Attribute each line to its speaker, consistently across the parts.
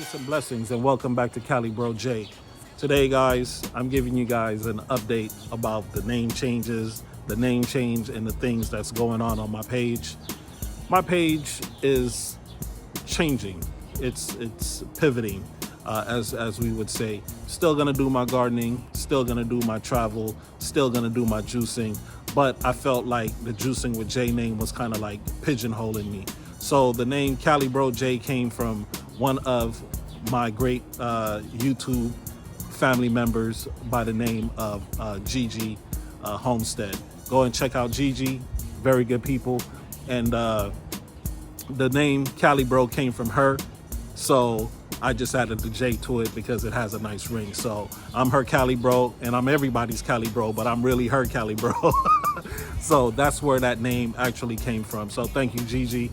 Speaker 1: Peace and blessings, and welcome back to Cali Bro J. Today, guys, I'm giving you guys an update about the name changes, the name change, and the things that's going on my page. My page is changing. It's pivoting, as we would say. Still gonna do my gardening, still gonna do my travel, still gonna do my juicing. But I felt like the Juicing with J name was kind of like pigeonholing me. So the name Cali Bro J came from one of my great YouTube family members by the name of Gigi Homestead. Go and check out Gigi, very good people. And the name Cali Bro came from her. So I just added the J to it because it has a nice ring. So I'm her Cali Bro, and I'm everybody's Cali Bro, but I'm really her Cali Bro. So that's where that name actually came from. So thank you, Gigi.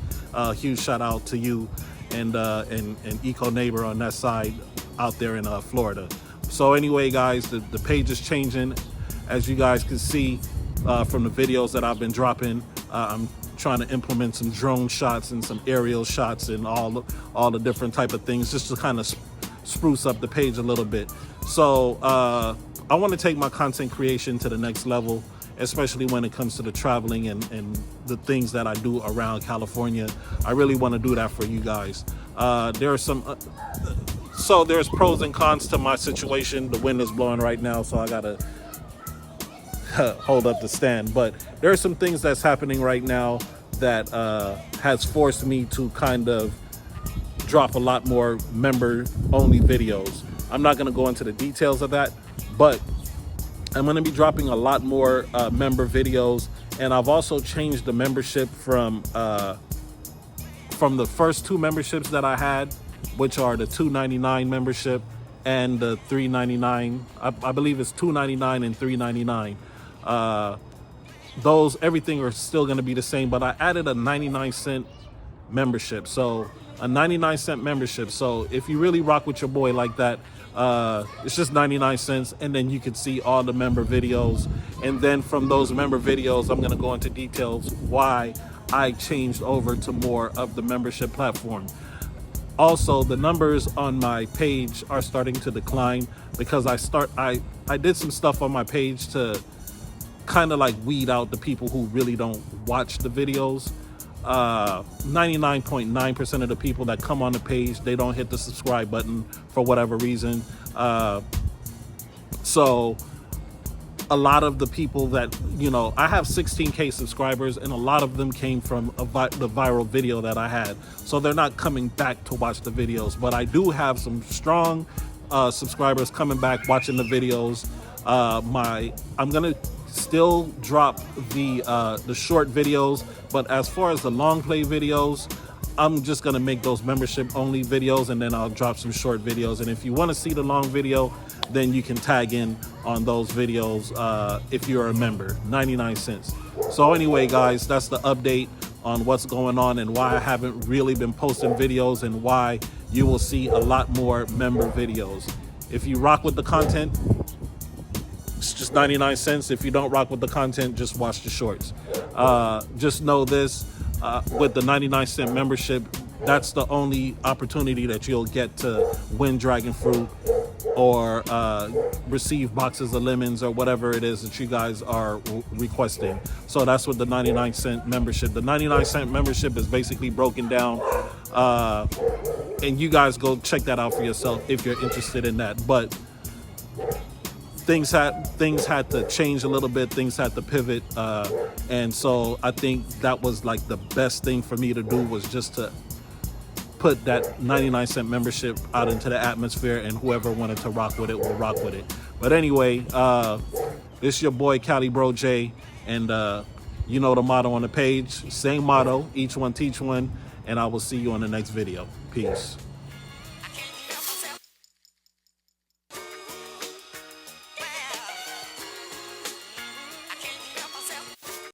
Speaker 1: Huge shout out to you and Eco Neighbor on that side out there in Florida. So anyway, guys, the page is changing. As you guys can see from the videos that I've been dropping, I'm trying to implement some drone shots and some aerial shots and all the different type of things just to kind of spruce up the page a little bit. So I want to take my content creation to the next level, especially when it comes to the traveling and the things that I do around California. I really want to do that for you guys. There are some, so there's pros and cons to my situation. The wind is blowing right now, so I gotta hold up the stand. But there are some things that's happening right now that has forced me to kind of drop a lot more member-only videos. I'm not gonna go into the details of that, but I'm going to be dropping a lot more member videos, and I've also changed the membership from the first two memberships that I had, which are the $2.99 membership and the $3.99. I believe it's $2.99 and $3.99. Those, everything are still going to be the same, but I added a 99-cent membership. So a 99-cent membership. So if you really rock with your boy like that, it's just 99 cents, and then you can see all the member videos. And then from those member videos, I'm going to go into details why I changed over to more of the membership platform. Also, the numbers on my page are starting to decline because I did some stuff on my page to kind of like weed out the people who really don't watch the videos. 99.9% of the people that come on the page, they don't hit the subscribe button for whatever reason. So a lot of the people that, you know, I have 16K subscribers, and a lot of them came from the viral video that I had. So they're not coming back to watch the videos, but I do have some strong subscribers coming back, watching the videos. I'm gonna still drop the short videos, but as far as the long play videos, I'm just gonna make those membership only videos, and then I'll drop some short videos. And if you want to see the long video, then you can tag in on those videos if you're a member. 99 cents. So anyway, guys, that's the update on what's going on and why I haven't really been posting videos, and why you will see a lot more member videos. If you rock with the content, it's just 99 cents. If you don't rock with the content, just watch the shorts. Just know this, with the 99-cent membership, that's the only opportunity that you'll get to win dragon fruit or receive boxes of lemons or whatever it is that you guys are requesting. So that's what the 99-cent membership. The 99-cent membership is basically broken down, and you guys go check that out for yourself if you're interested in that. But things had to change a little bit. Things had to pivot, and so I think that was like the best thing for me to do, was just to put that 99-cent membership out into the atmosphere, and whoever wanted to rock with it will rock with it. But anyway, it's your boy Cali Bro J, and you know the motto on the page. Same motto: each one teach one. And I will see you on the next video. Peace.